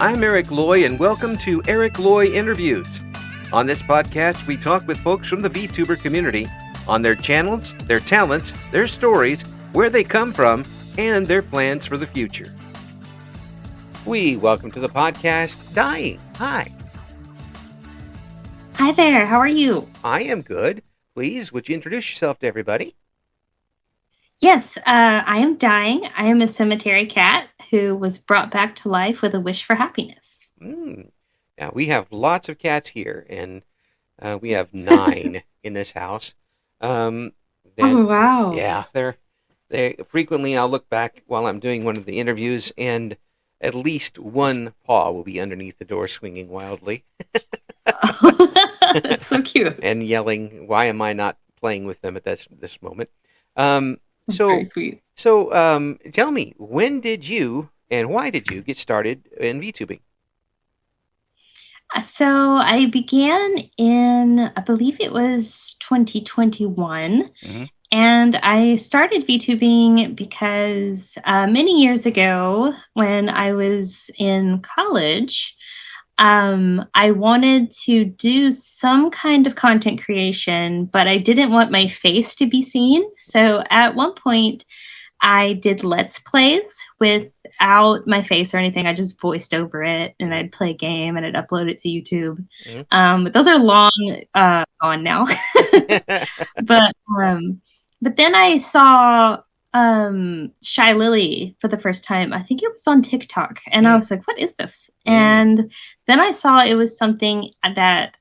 I'm Eric Loy, and welcome to Eric Loy Interviews. On this podcast, we talk with folks from the VTuber community on their channels, their talents, their stories, where they come from, and their plans for the future. We welcome to the podcast, Dying. Hi. Hi there, how are you? I am good. Please, would you introduce yourself to everybody? Yes, I am Dying. I am a cemetery cat who was brought back to life with a wish for happiness. Now, we have lots of cats here, and we have 9 in this house. Oh, wow. Yeah, they frequently I'll look back while I'm doing one of the interviews, and at least one paw will be underneath the door swinging wildly. That's so cute. And yelling, why am I not playing with them at this moment? Very sweet. So tell me, when did you and why did you get started in VTubing? So I began in, I believe it was 2021. Mm-hmm. And I started VTubing because many years ago, when I was in college, I wanted to do some kind of content creation, but I didn't want my face to be seen. So at one point, I did Let's Plays without my face or anything. I just voiced over it, and I'd play a game, and I'd upload it to YouTube. Mm-hmm. But those are long gone now. But then I saw Shy Lily for the first time. I think it was on TikTok, and I was like, what is this? And then I saw it was something that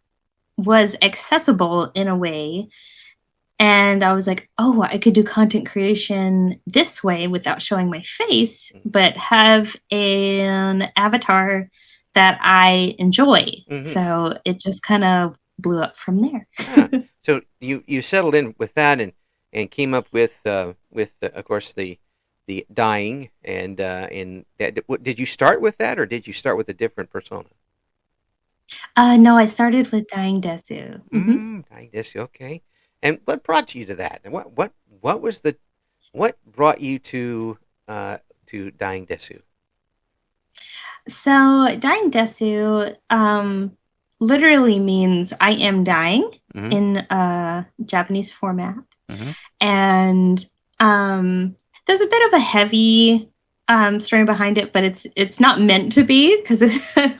was accessible in a way, and I was like, oh, I could do content creation this way without showing my face, but have an avatar that I enjoy. Mm-hmm. So it just kind of blew up from there. So you settled in with that and came up with of course the Dying and that. Did you start with that, or did you start with a different persona? No, I started with Dying Desu. Mm-hmm. Dying Desu, okay. And what brought you to that? And what brought you to Dying Desu? So Dying Desu literally means I am dying, mm-hmm. in Japanese format. Mm-hmm. And there's a bit of a heavy story behind it, but it's not meant to be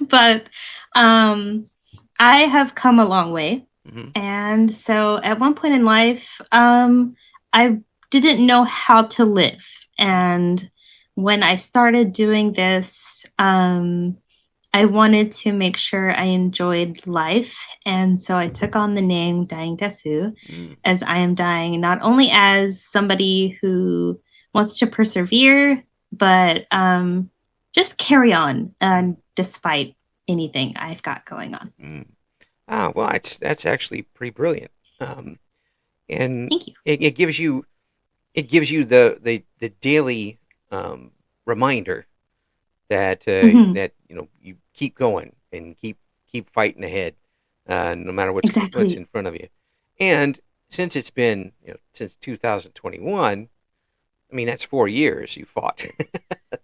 but I have come a long way. Mm-hmm. And so at one point in life, I didn't know how to live. And when I started doing this, I wanted to make sure I enjoyed life. And so I took on the name Dying Desu, as I am dying, not only as somebody who wants to persevere, but just carry on despite anything I've got going on. Well, that's actually pretty brilliant. And thank you. It gives you the daily reminder that mm-hmm. that you keep going and keep fighting ahead, no matter what's in front of you. And since it's been since 2021, I mean that's 4 years you fought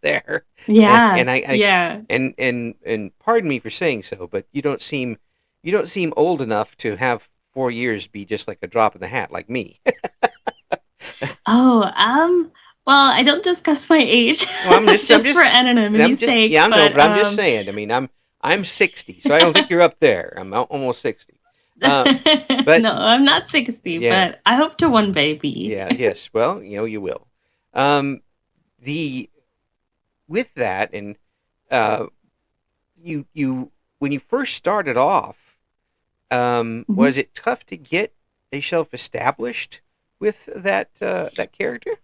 there. Yeah, and pardon me for saying so, but you don't seem old enough to have 4 years be just like a drop in the hat, like me. Well, I don't discuss my age. Well, I'm just for anonymity's sake. Yeah, I know, but I'm just saying. I mean, I'm 60, so I don't think you're up there. I'm almost 60. But no, I'm not 60, yeah. But I hope to one day be. Yes. Well, you will. With that, and you when you first started off, mm-hmm. was it tough to get a shelf established with that character?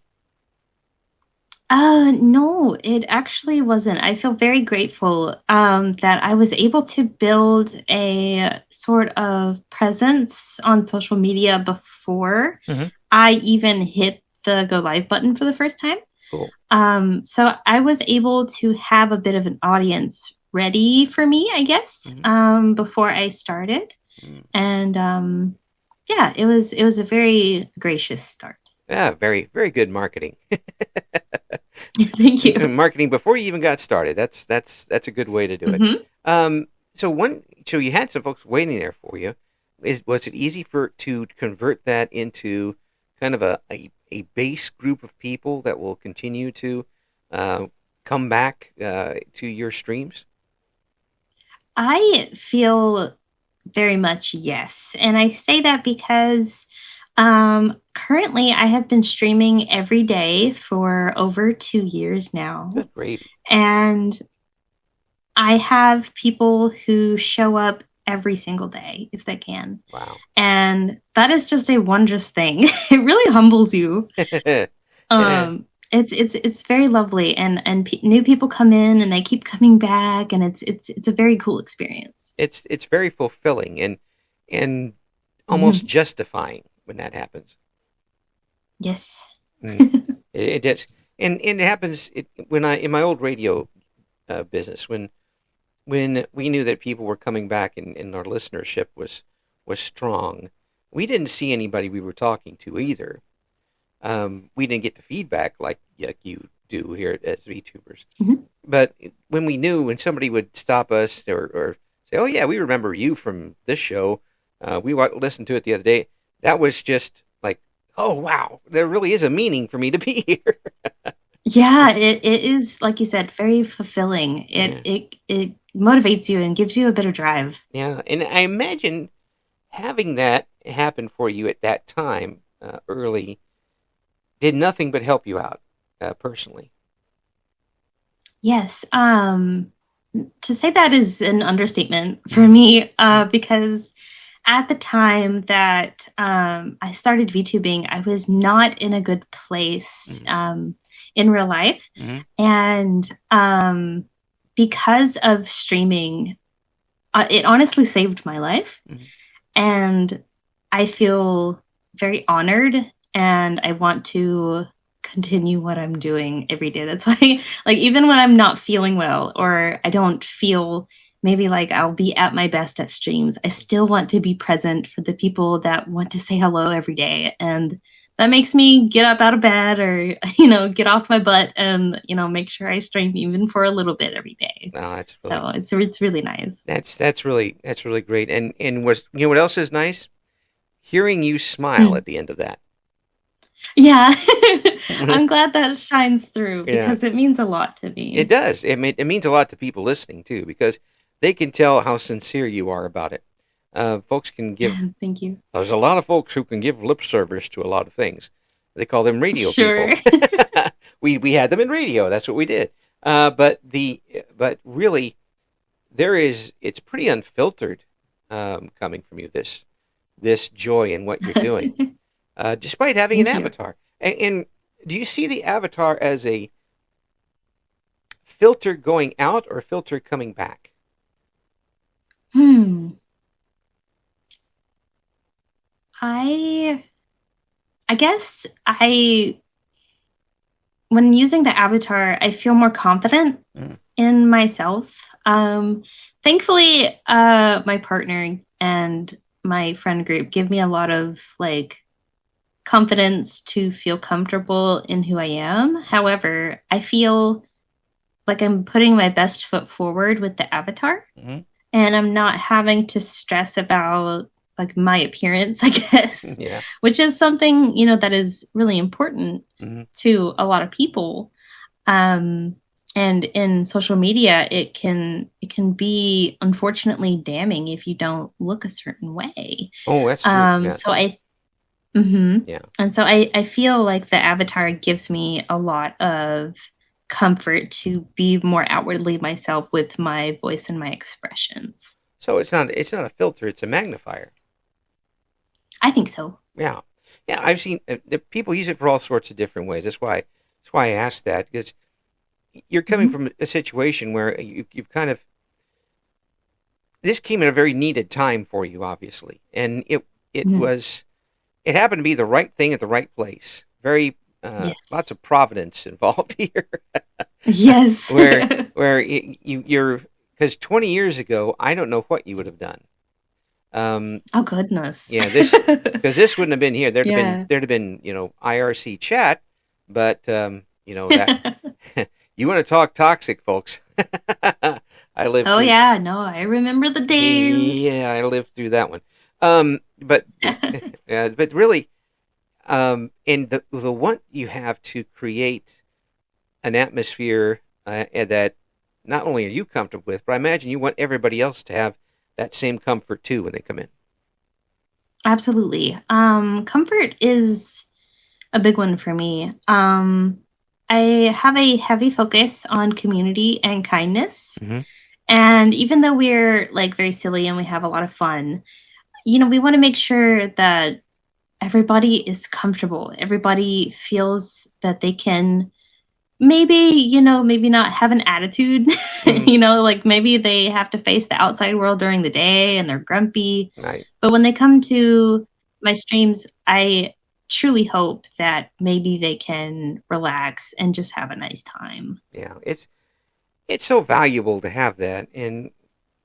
No, it actually wasn't. I feel very grateful that I was able to build a sort of presence on social media before mm-hmm. I even hit the go live button for the first time. Cool. So I was able to have a bit of an audience ready for me, I guess, mm-hmm. Before I started. Mm. And it was a very gracious start. Yeah, very, very good marketing. Thank you. Marketing before you even got started. That's a good way to do it. Mm-hmm. So you had some folks waiting there for you. Was it easy to convert that into kind of a base group of people that will continue to come back to your streams? I feel very much yes. And I say that because currently I have been streaming every day for over 2 years now. Good gravy. And I have people who show up every single day if they can. Wow. And that is just a wondrous thing. It really humbles you. It's very lovely, and new people come in and they keep coming back, and it's a very cool experience. It's very fulfilling and almost justifying when that happens. Yes. It is, and it happens when I in my old radio business when we knew that people were coming back and our listenership was strong. We didn't see anybody we were talking to either. We didn't get the feedback like you do here as VTubers. But when somebody would stop us or say, "Oh yeah, we remember you from this show. We listened to it the other day," that was just like, "Oh wow, there really is a meaning for me to be here." Yeah, it is, like you said, very fulfilling. It motivates you and gives you a bit of drive. Yeah, and I imagine having that happen for you at that time early did nothing but help you out personally. Yes. To say that is an understatement for me because at the time that I started VTubing, I was not in a good place in real life. And because of streaming, it honestly saved my life. And I feel very honored, and I want to continue what I'm doing every day. That's why, like, even when I'm not feeling well or I don't feel maybe like I'll be at my best at streams, I still want to be present for the people that want to say hello every day. And that makes me get up out of bed or, get off my butt and, make sure I stream even for a little bit every day. Oh, that's really, so it's really nice. That's really great. And what else is nice? Hearing you smile at the end of that. Yeah, I'm glad that shines through because it means a lot to me. It does. It means a lot to people listening too, because they can tell how sincere you are about it. Folks can give. Thank you. There's a lot of folks who can give lip service to a lot of things. They call them radio people. we had them in radio. That's what we did. But really, it's pretty unfiltered coming from you. This joy in what you're doing. Despite having an avatar. And do you see the avatar as a filter going out or a filter coming back? I guess when using the avatar, I feel more confident in myself. Thankfully, my partner and my friend group give me a lot of confidence to feel comfortable in who I am. However, I feel like I'm putting my best foot forward with the avatar, and I'm not having to stress about my appearance, I guess, which is something, that is really important to a lot of people. And in social media, it can be unfortunately damning if you don't look a certain way. Oh, that's true. So and so I feel like the avatar gives me a lot of comfort to be more outwardly myself with my voice and my expressions. So it's not a filter; it's a magnifier. I think so. Yeah. I've seen people use it for all sorts of different ways. That's why I asked that, because you're coming from a situation where you've kind of, this came at a very needed time for you, obviously, and it happened to be the right thing at the right place. Very lots of providence involved here. Yes. where you're, because 20 years ago, I don't know what you would have done. Oh goodness. Yeah, because this wouldn't have been here. There'd have been IRC chat, but that You want to talk toxic, folks? I lived Oh through. yeah, no, I remember the days. Yeah, I lived through that one. But but really, and the one you have to create an atmosphere that not only are you comfortable with, but I imagine you want everybody else to have that same comfort too when they come in. Absolutely. Comfort is a big one for me. I have a heavy focus on community and kindness. Mm-hmm. And even though we're like very silly and we have a lot of fun, we want to make sure that everybody is comfortable. Everybody feels that they can maybe, maybe not have an attitude, Mm-hmm. like maybe they have to face the outside world during the day and they're grumpy. Right. But when they come to my streams, I truly hope that maybe they can relax and just have a nice time. Yeah, it's so valuable to have that, and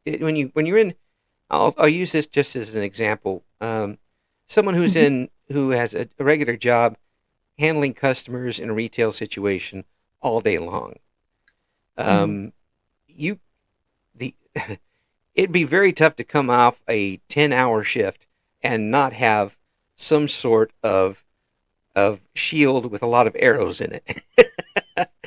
when you're in, I'll use this just as an example. Someone who has a regular job handling customers in a retail situation all day long. Mm-hmm. You the It'd be very tough to come off a 10-hour shift and not have some sort of shield with a lot of arrows in it.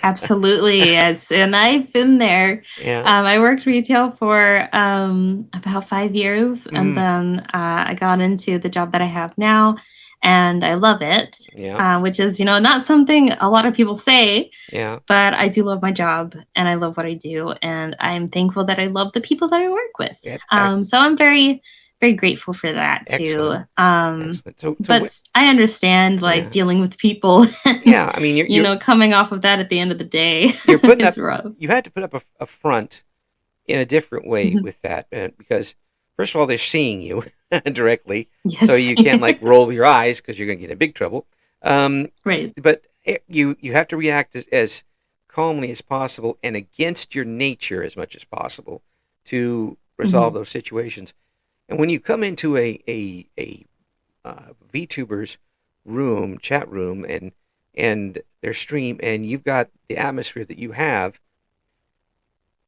Absolutely, yes. And I've been there. Yeah. I worked retail for about 5 years, and Mm, then I got into the job that I have now, and I love it, yeah. which is, not something a lot of people say, Yeah. but I do love my job, and I love what I do, and I'm thankful that I love the people that I work with. Yeah. So I'm very, very grateful for that too. Excellent. Excellent. But I understand like yeah. dealing with people. Yeah. I mean, Coming off of that at the end of the day you're putting is up. rough. You had to put up a front in a different way Mhm. with that, because first of all, they're seeing you directly, so Yes. you can't like roll your eyes because you're going to get in big trouble. Right. But you have to react as calmly as possible and against your nature as much as possible to resolve Mhm. those situations. And when you come into a VTuber's room, chat room, and their stream, and you've got the atmosphere that you have,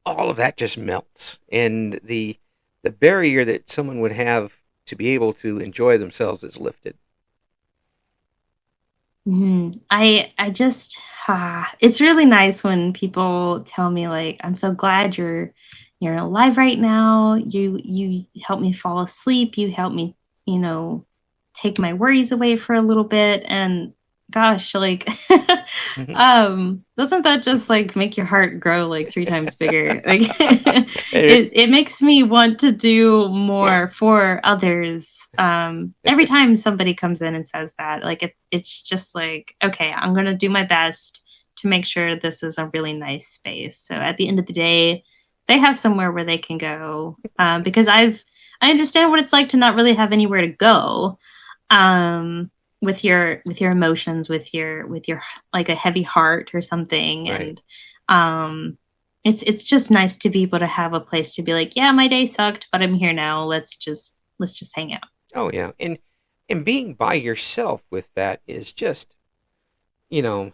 all of that just melts, and the barrier that someone would have to be able to enjoy themselves is lifted. I just it's really nice when people tell me like I'm so glad you're alive right now. You help me fall asleep. You help me, take my worries away for a little bit. And gosh, like doesn't that just like make your heart grow like 3 times bigger? Like it makes me want to do Yeah. more for others. Every time somebody comes in and says that, like it's just like, okay, I'm gonna do my best to make sure this is a really nice space. So at the end of the day, they have somewhere where they can go. Because I understand what it's like to not really have anywhere to go. With your emotions, with your like a heavy heart or something. Right. And it's just nice to be able to have a place to be like, yeah, my day sucked, but I'm here now. Let's just hang out. Oh yeah, and being by yourself with that is just, you know,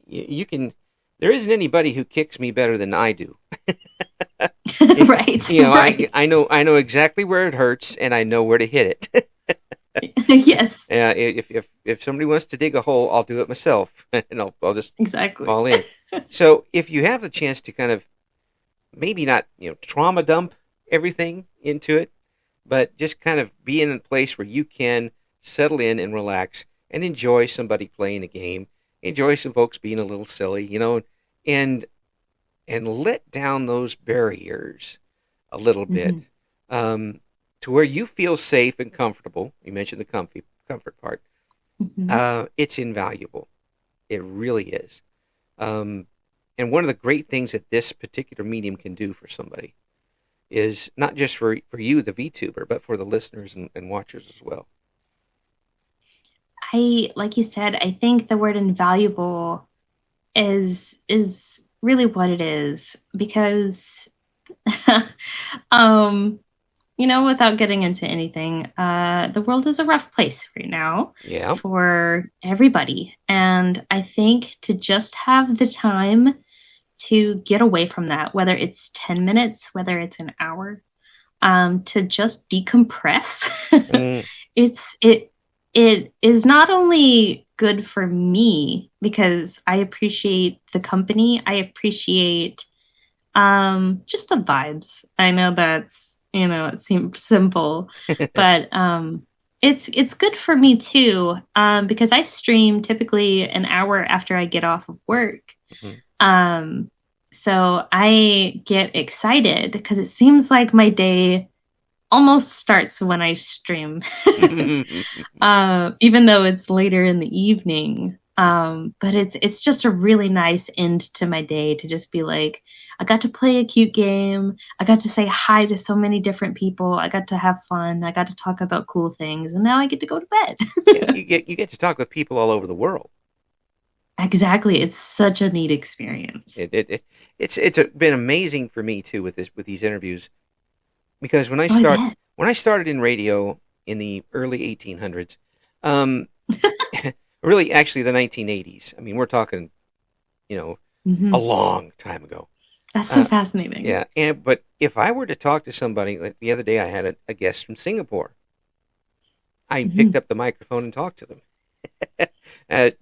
you can. There isn't anybody who kicks me better than I do. Right. Right. I know exactly where it hurts, and I know where to hit it. Yes. If somebody wants to dig a hole, I'll do it myself, and I'll just Exactly. fall in. So if you have the chance to kind of maybe not trauma dump everything into it, but just kind of be in a place where you can settle in and relax and enjoy somebody playing a game, enjoy some folks being a little silly, and let down those barriers a little bit, Mm-hmm. to where you feel safe and comfortable. You mentioned the comfort part. Mm-hmm. It's invaluable. It really is. And one of the great things that this particular medium can do for somebody is not just for you, the VTuber, but for the listeners and watchers as well. Like you said, I think the word invaluable is really what it is because um without getting into anything, the world is a rough place right now Yeah. for everybody. And I think to just have the time to get away from that, whether it's 10 minutes, whether it's an hour, to just decompress. Mm. It is not only good for me because I appreciate the company. I appreciate just the vibes. I know that's, it seems simple, but it's good for me too, because I stream typically an hour after I get off of work. Mm-hmm. So I get excited because it seems like my day almost starts when I stream, even though it's later in the evening. But it's just a really nice end to my day to just be like, I got to play a cute game. I got to say hi to so many different people. I got to have fun. I got to talk about cool things, and now I get to go to bed. Yeah, you get to talk with people all over the world. Exactly, it's such a neat experience. It's been amazing for me too with these interviews, because Oh, I bet. when I started in radio in the early 1800s, um, really actually the 1980s. I mean, we're talking, a long time ago. That's so fascinating. Yeah, but if I were to talk to somebody, like the other day, I had a guest from Singapore. I picked up the microphone and talked to them.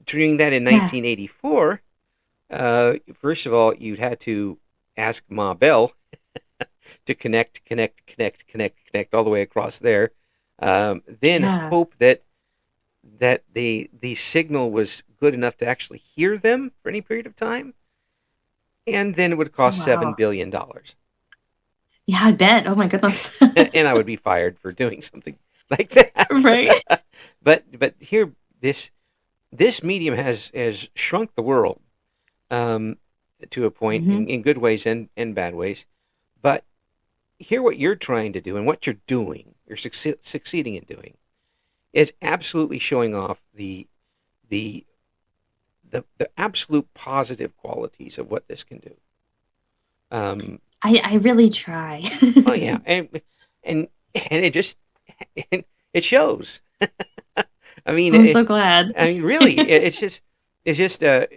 During that in 1984, first of all, you had to ask Ma Bell to connect all the way across there. Then hope that the signal was good enough to actually hear them for any period of time. And then it would cost $7 billion. Yeah, I bet. Oh my goodness. And I would be fired for doing something like that. Right. But here, this medium has shrunk the world to a point, in good ways and bad ways. But here, what you're trying to do and what you're doing, you're succeeding in doing, is absolutely showing off the absolute positive qualities of what this can do. I really try. Oh yeah, and it just it shows. I mean, I'm so glad. I mean, really, it's just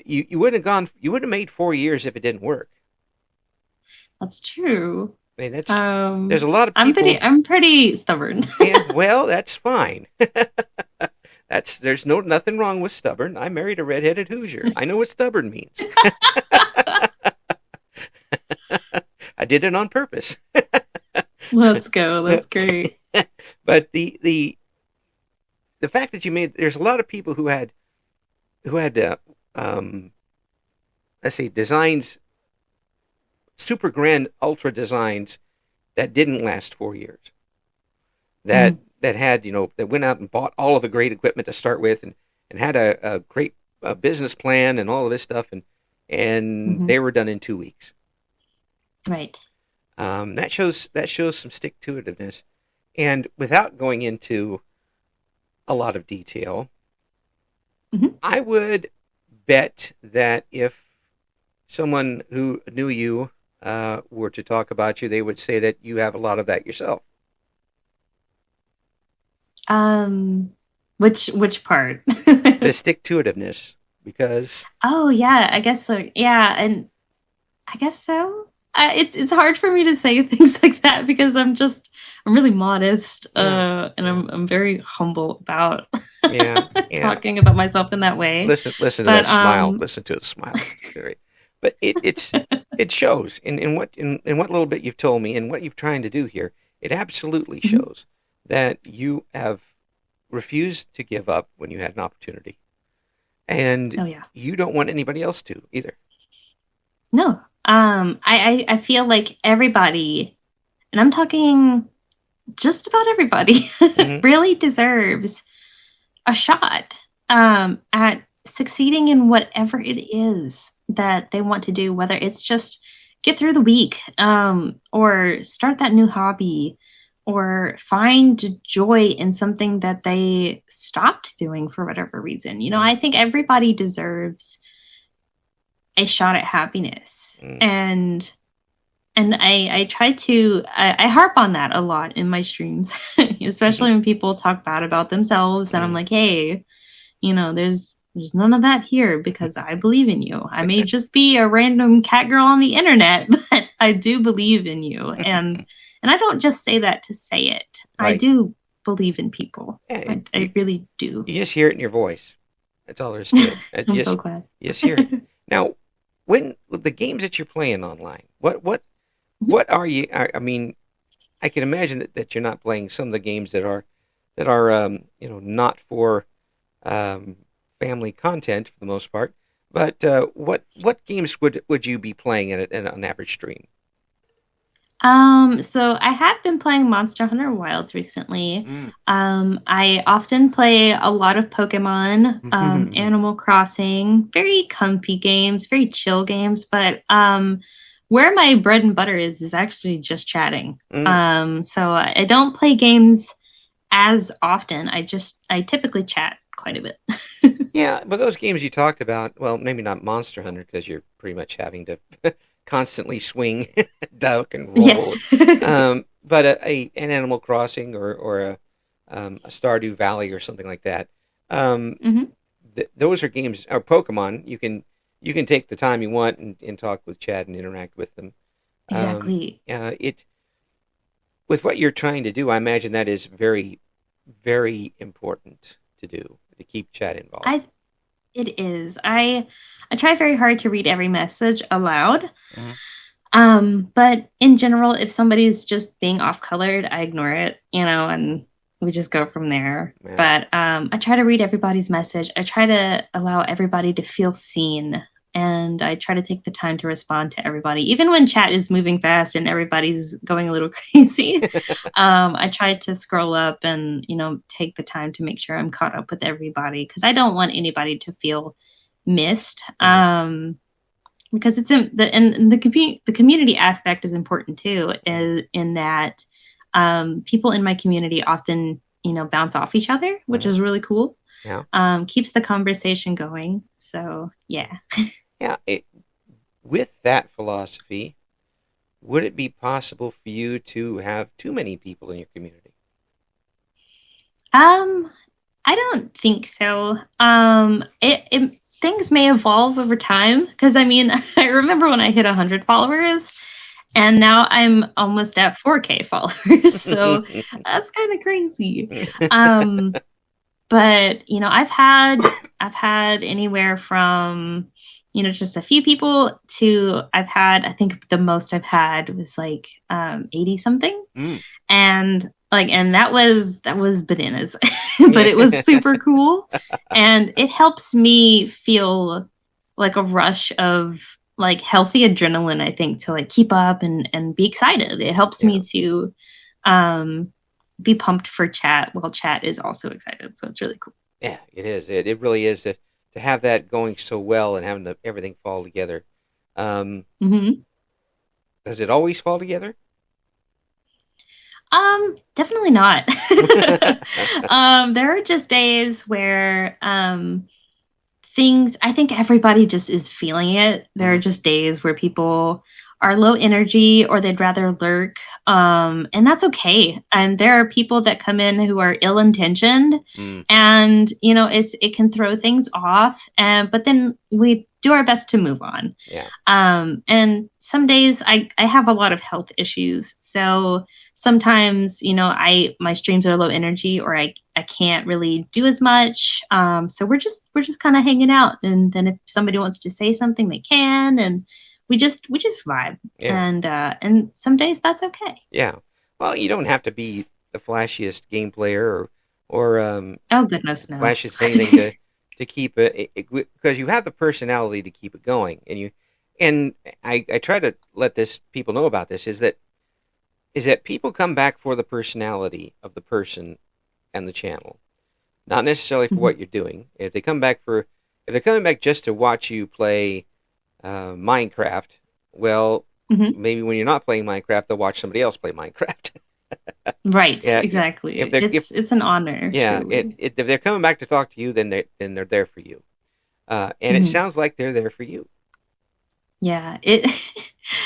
you wouldn't have made 4 years if it didn't work. That's true. I mean, there's a lot of people. I'm pretty stubborn. Yeah, well, that's fine. There's nothing wrong with stubborn. I married a redheaded Hoosier. I know what stubborn means. I did it on purpose. Let's go. That's great. But the fact that there's a lot of people who had let's say designs, super grand ultra designs that didn't last 4 years. That had, that went out and bought all of the great equipment to start with, and had a great business plan and all of this stuff, and they were done in 2 weeks. Right. That shows some stick-to-itiveness, and without going into a lot of detail, I would bet that if someone who knew you were to talk about you, they would say that you have a lot of that yourself. Which part? The stick-to-itiveness, because. Oh yeah, I guess so. Yeah, and I guess so. It's hard for me to say things like that because I'm really modest, and I'm very humble about talking about myself in that way. Listen to that smile. Listen to it smile. But it shows in what little bit you've told me and what you're trying to do here. It absolutely shows that you have refused to give up when you had an opportunity, and you don't want anybody else to either. No, I feel like everybody, and I'm talking just about everybody, really deserves a shot at succeeding in whatever it is that they want to do, whether it's just get through the week, or start that new hobby, or find joy in something that they stopped doing for whatever reason. I think everybody deserves a shot at happiness. And I try to, I harp on that a lot in my streams, especially when people talk bad about themselves. And I'm like, hey, there's there's none of that here because I believe in you. I may just be a random cat girl on the internet, but I do believe in you. And I don't just say that to say it. Right. I do believe in people. Yeah, I really do. You just hear it in your voice. That's all there is to it. I'm so glad. You just hear it. Now, when the games that you're playing online, what are you? I mean, I can imagine that you're not playing some of the games that are not for family content for the most part. But what games would you be playing in an average stream? So I have been playing Monster Hunter Wilds recently. I often play a lot of Pokemon, Animal Crossing, very comfy games, very chill games, but where my bread and butter is actually just chatting. So I don't play games as often. I typically chat quite a bit. Yeah, but those games you talked about, well, maybe not Monster Hunter because you're pretty much having to constantly swing, duck, and roll. Yes. But an Animal Crossing or a Stardew Valley or something like that. Those are games, or Pokemon. You can take the time you want and talk with chat and interact with them. Exactly. With what you're trying to do, I imagine that is very, very important to do, to keep chat involved. It is. I try very hard to read every message aloud. But in general, if somebody's just being off-colored, I ignore it, and we just go from there. Yeah. But I try to read everybody's message. I try to allow everybody to feel seen. And I try to take the time to respond to everybody. Even when chat is moving fast and everybody's going a little crazy, I try to scroll up and, take the time to make sure I'm caught up with everybody. Because I don't want anybody to feel missed. Because it's the community aspect is important too, in that people in my community often, bounce off each other, which is really cool. Yeah. Keeps the conversation going. So, yeah. Yeah. With that philosophy, would it be possible for you to have too many people in your community? I don't think so. Things may evolve over time. Because, I remember when I hit 100 followers, and now I'm almost at 4K followers. So that's kind of crazy. But, I've had anywhere from, just a few people to I think the most I've had was like 80 something. And that was bananas, but it was super cool. And it helps me feel like a rush of like healthy adrenaline, I think, to like keep up and be excited. It helps me to be pumped for chat while chat is also excited. So it's really cool. Yeah, it is. It really is to have that going so well and having everything fall together. Does it always fall together? Definitely not. There are just days where I think everybody just is feeling it. There are just days where people are low energy or they'd rather lurk. And that's okay. And there are people that come in who are ill-intentioned and, it can throw things off. But then we do our best to move on. Yeah. And some days I have a lot of health issues. So sometimes, my streams are low energy or I can't really do as much. So we're just kind of hanging out. And then if somebody wants to say something, they can. And we just vibe. Yeah. And some days that's okay. Yeah. Well, you don't have to be the flashiest game player or oh goodness, no. Flashiest anything to keep it because you have the personality to keep it going. And I try to let people know about this is that people come back for the personality of the person and the channel, not necessarily for what you're doing. If they're coming back just to watch you play Minecraft, well, maybe when you're not playing Minecraft, they'll watch somebody else play Minecraft. Right, yeah, exactly. It's an honor. Yeah, if they're coming back to talk to you, then they're there for you. And it sounds like they're there for you. Yeah,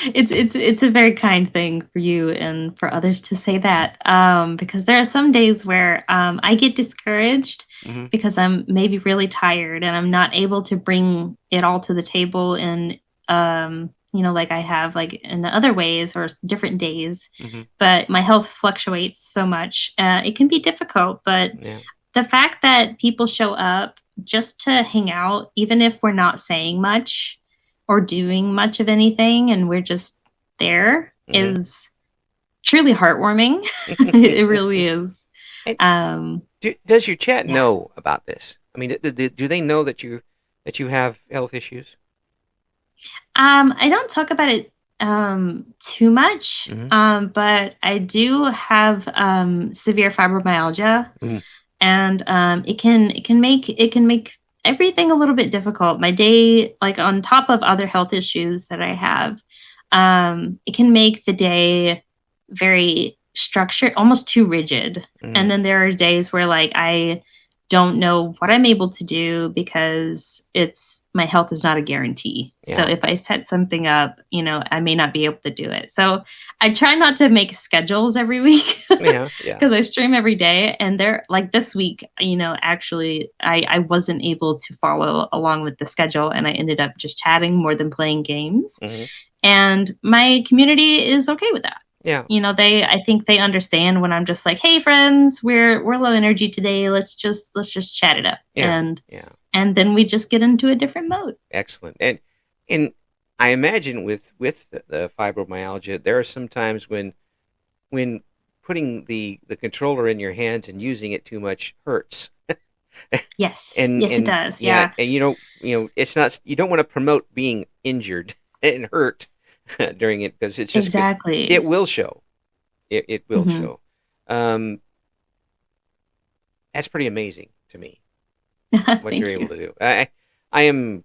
It's a very kind thing for you and for others to say that, because there are some days where I get discouraged Mm-hmm. because I'm maybe really tired and I'm not able to bring it all to the table in like I have like in other ways or different days. Mm-hmm. But my health fluctuates so much. It can be difficult, but Yeah. the fact that people show up just to hang out, even if we're not saying much or doing much of anything and we're just there, Mm-hmm. is truly heartwarming. It really is. And Um, does your chat yeah. know about this? I mean, do they know that you have health issues? I don't talk about it too much, Mm-hmm. but I do have severe fibromyalgia, Mm-hmm. and it can make everything a little bit difficult. My day, like on top of other health issues that I have, it can make the day very structured, almost too rigid. Mm-hmm. And then there are days where like I don't know what I'm able to do because it's my health is not a guarantee. So Yeah. if I set something up, I may not be able to do it. So I try not to make schedules every week Yeah. Yeah. because I stream every day. And they're like this week, actually, I wasn't able to follow along with the schedule and I ended up just chatting more than playing games. Mm-hmm. And my community is okay with that. Yeah. I think they understand when I'm just like, hey friends, we're low energy today. Let's just chat it up. Yeah. Yeah. And then we just get into a different mode. Excellent. And I imagine with the fibromyalgia, there are some times when putting the controller in your hands and using it too much hurts. Yes. and Yes, it and does. yeah, Yeah. and it's not, you don't want to promote being injured and hurt during it, because it's just it Exactly. will show. It will Mm-hmm. show. Um, that's pretty amazing to me what you're Thank able you. to do. I am,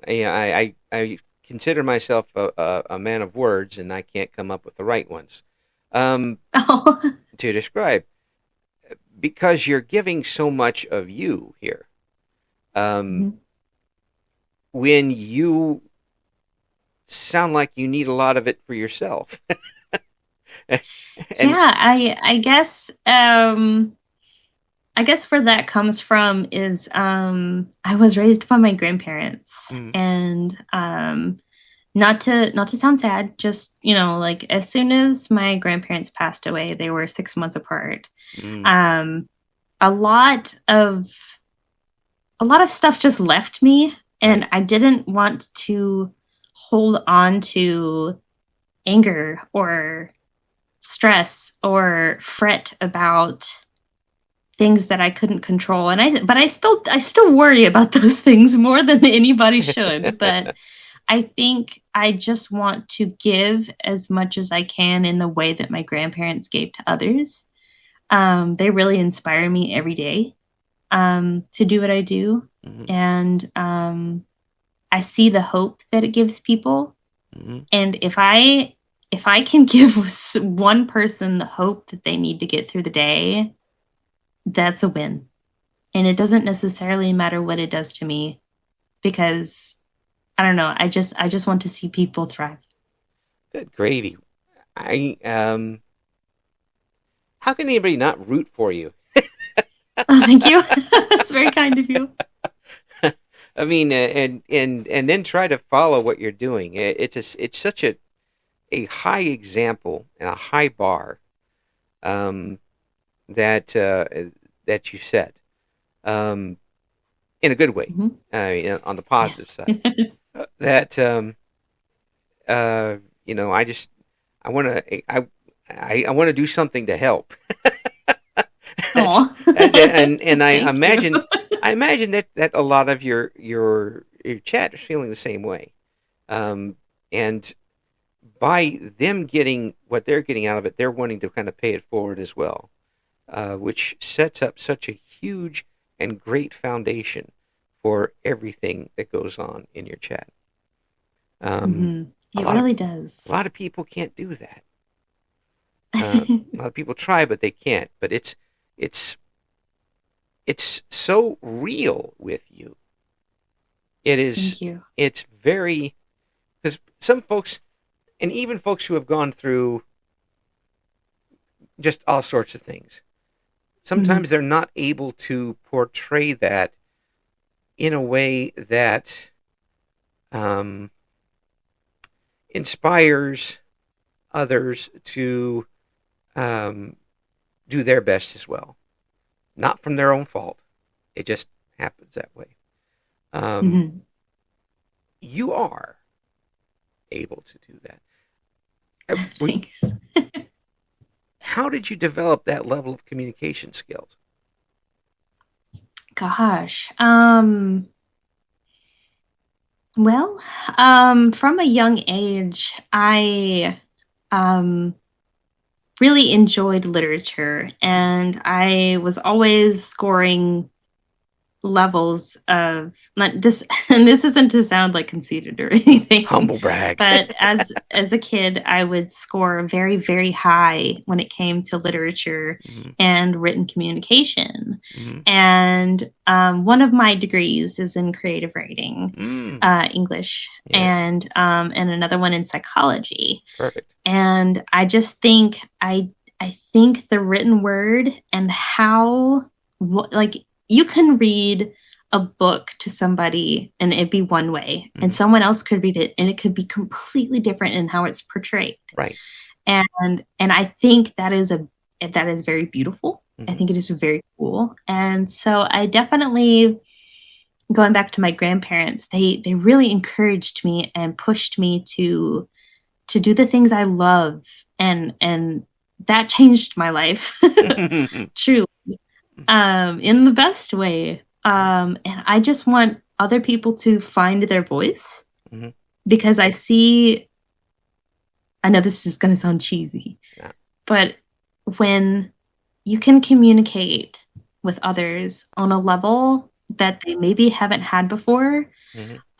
yeah, I consider myself a man of words, and I can't come up with the right ones um, Oh. to describe, because you're giving so much of you here. Um, Mhm. when you sound like you need a lot of it for yourself, and Yeah, I guess where that comes from is I was raised by my grandparents mm, and not to sound sad, just like as soon as my grandparents passed away, they were 6 months apart. mm, Um a lot of a lot of stuff just left me right, and I didn't want to hold on to anger or stress or fret about things that I couldn't control. But I still worry about those things more than anybody should. But I think I just want to give as much as I can in the way that my grandparents gave to others. They really inspire me every day to do what I do. mm, And I see the hope that it gives people. mm, And if I can give one person the hope that they need to get through the day, that's a win. And it doesn't necessarily matter what it does to me because I don't know, I just want to see people thrive. good gravy. I How can anybody not root for you? Oh, thank you. That's very kind of you. I mean, and then try to follow what you're doing. It's such a high example and a high bar, um, that that you set, um, in a good way, Mm-hmm. on the positive Yes. side. That I just I want to I want to do something to help. Oh, And thank you. I imagine that a lot of your chat is feeling the same way, and by them getting what they're getting out of it, they're wanting to kind of pay it forward as well, which sets up such a huge and great foundation for everything that goes on in your chat. Um, Mm-hmm. a It lot of really a does. lot of people can't do that. A lot of people try, but they can't. But it's it's so real with you. It is. Thank you. It's very, because some folks, and even folks who have gone through just all sorts of things. Sometimes they're not able to portray that in a way that inspires others to do their best as well. Not from their own fault. It just happens that way. You are able to do that. Thanks. How did you develop that level of communication skills? Gosh. Well, from a young age, I really enjoyed literature, and I was always scoring levels of this, and this isn't to sound like conceited or anything. Humble brag. But as a kid, I would score very, very high when it came to literature and written communication. And one of my degrees is in creative writing, English, and another one in psychology. Perfect. And I just think I think the written word and how you can read a book to somebody and it'd be one way, and someone else could read it and it could be completely different in how it's portrayed. Right. And I think that is very beautiful. I think it is very cool. And so I definitely, going back to my grandparents, they really encouraged me and pushed me to do the things I love, and that changed my life truly, in the best way. And I just want other people to find their voice, because I know this is going to sound cheesy, but when you can communicate with others on a level that they maybe haven't had before,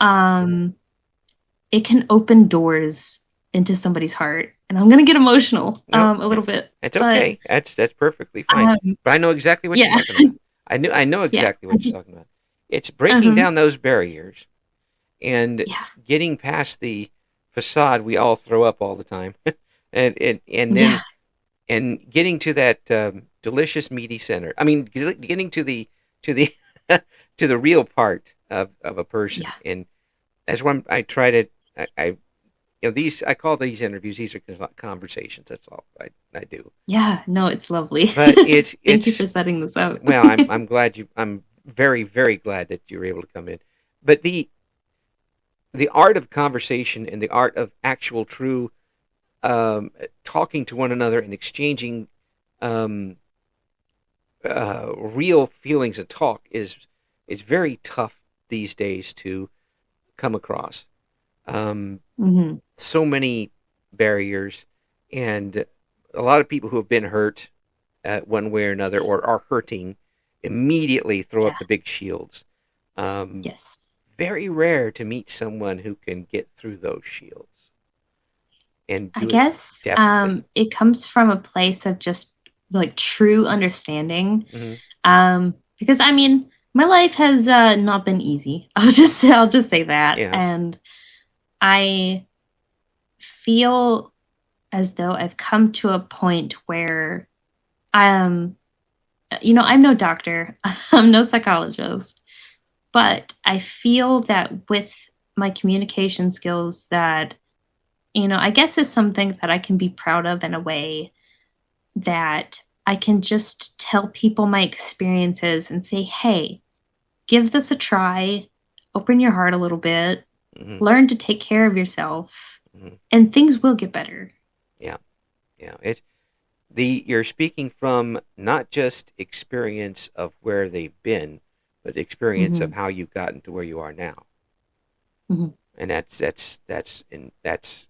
it can open doors into somebody's heart. And I'm going to get emotional a little bit. It's okay. That's perfectly fine. But I know exactly what you're talking about. I know exactly what you're talking about. It's breaking down those barriers and getting past the facade we all throw up all the time, and then and getting to that delicious meaty center. I mean, getting to the to the real part of a person. And that's when I try to I call these interviews. These are conversations. That's all I do. Yeah, no, it's lovely. But Thank you for setting this up. Well, I'm glad I'm very, very glad that you were able to come in. But the art of conversation and the art of actual true talking to one another and exchanging real feelings of talk is very tough these days to come across. So many barriers, and a lot of people who have been hurt one way or another, or are hurting, immediately throw up the big shields. Yes. Very rare to meet someone who can get through those shields. And I guess it comes from a place of just like true understanding. Because I mean, my life has not been easy. I'll just say that. And I feel as though I've come to a point where I'm no doctor, I'm no psychologist, but I feel that with my communication skills that, I guess is something that I can be proud of in a way, that I can just tell people my experiences and say, hey, give this a try, open your heart a little bit, learn to take care of yourself, and things will get better. You're speaking from not just experience of where they've been, but experience of how you've gotten to where you are now. And that's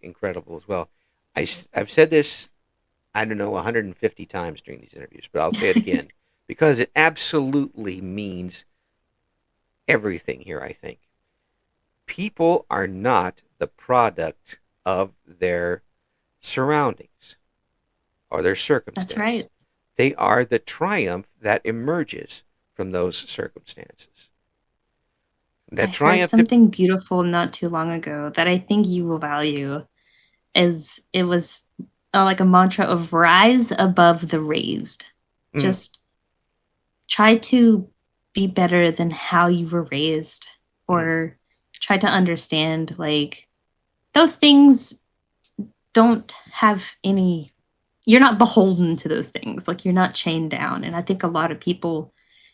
incredible as well. I've said this, I don't know, 150 times during these interviews, but I'll say it again because it absolutely means everything here, I think. People are not the product of their surroundings or their circumstances. That's right. They are the triumph that emerges from those circumstances. I heard something beautiful not too long ago that I think you will value. is it was like a mantra of rise above the raised. Just try to be better than how you were raised, or try to understand, like, those things don't have any, you're not beholden to those things. Like, you're not chained down. And I think a lot of people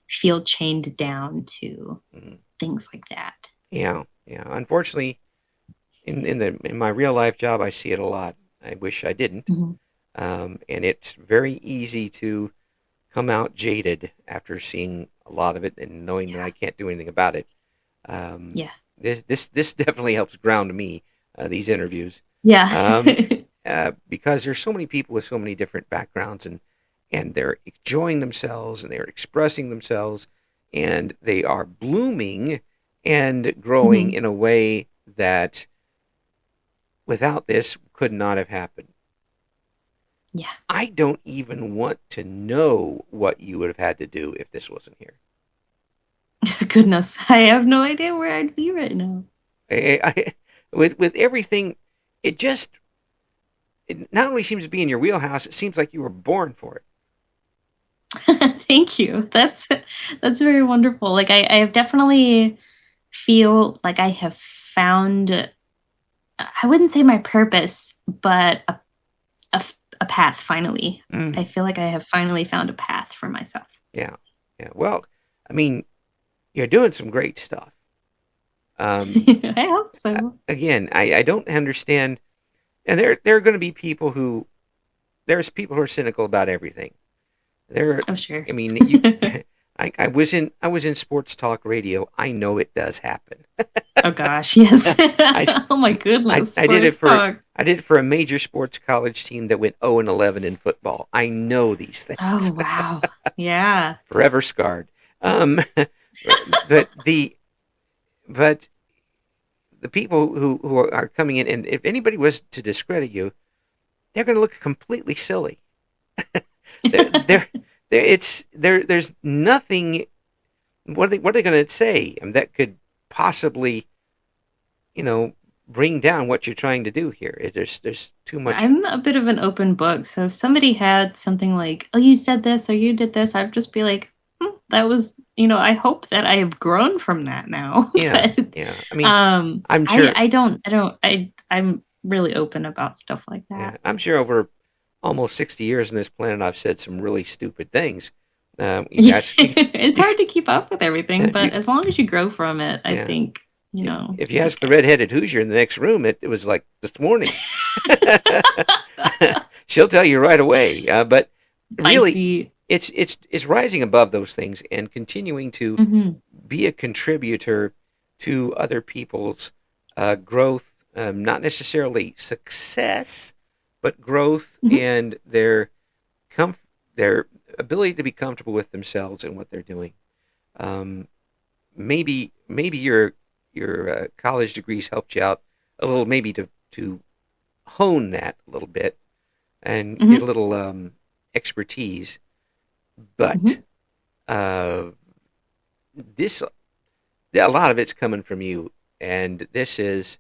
feel chained down to things like that. Yeah. Unfortunately, in my real life job, I see it a lot. I wish I didn't. And it's very easy to come out jaded after seeing a lot of it and knowing that I can't do anything about it. This definitely helps ground me, these interviews. Because there's so many people with so many different backgrounds, and they're enjoying themselves, and they're expressing themselves, and they are blooming and growing in a way that without this could not have happened. I don't even want to know what you would have had to do if this wasn't here. Goodness, I have no idea where I'd be right now. With everything, it not only seems to be in your wheelhouse, it seems like you were born for it. Thank you. That's very wonderful. Like, I have definitely feel like I have found, I wouldn't say my purpose, but a path finally. I feel like I have finally found a path for myself. Yeah. Well, I mean, you're doing some great stuff. I hope so. Again, I don't understand, and there are going to be people there's people who are cynical about everything. I'm sure. I mean, I was in sports talk radio. I know it does happen. Oh gosh, yes. Oh my goodness. I did it for a major sports college team that went 0-11 in football. I know these things. Oh wow. Yeah. Forever scarred. But the people who are coming in, and if anybody was to discredit you, they're going to look completely silly. There's nothing. What are they going to say that could possibly, bring down what you're trying to do here? There's too much. I'm a bit of an open book, so if somebody had something like, "Oh, you said this," or "You did this," I'd just be like, "That was." I hope that I have grown from that now. Yeah. I mean, I'm sure. I'm really open about stuff like that. Yeah, I'm sure over almost 60 years on this planet, I've said some really stupid things. It's hard to keep up with everything, but as long as you grow from it, I think, If you ask the redheaded Hoosier in the next room, it was like this morning. She'll tell you right away. But really, it's rising above those things and continuing to be a contributor to other people's growth, not necessarily success, but growth and their ability to be comfortable with themselves and what they're doing. Maybe your college degrees helped you out a little, maybe to hone that a little bit and get a little expertise. But this, a lot of it's coming from you, and this is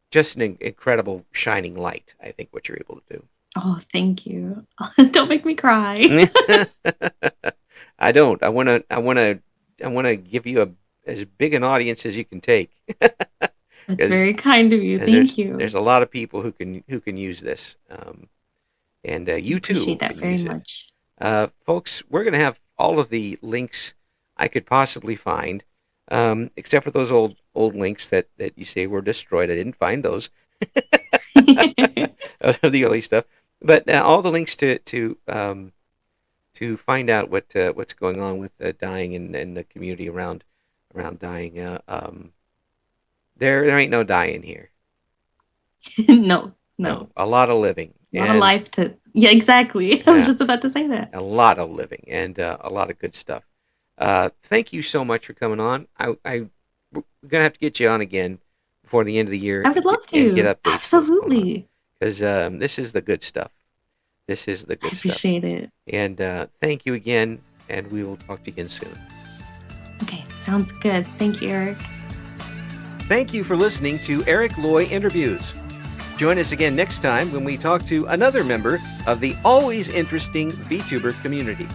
just an incredible shining light. I think what you're able to do. Oh, thank you. Don't make me cry. I don't. I want to give you as big an audience as you can take. That's very kind of you. Thank you. There's a lot of people who can use this, and you too. Appreciate that very much. Folks, we're going to have all of the links I could possibly find, except for those old links that you say were destroyed. I didn't find those. The early stuff, but all the links to find out what's going on with dying and the community around dying. There ain't no dying here. No. A lot of living. A lot of life to. Yeah, exactly. I was just about to say that. A lot of living and a lot of good stuff. Thank you so much for coming on. We're gonna have to get you on again before the end of the year. I would love to. Get updates. Absolutely. Because this is the good stuff. This is the good stuff. I appreciate it. And thank you again, and we will talk to you again soon. Okay, sounds good. Thank you, Eric. Thank you for listening to Eric Loy Interviews. Join us again next time when we talk to another member of the always interesting VTuber community.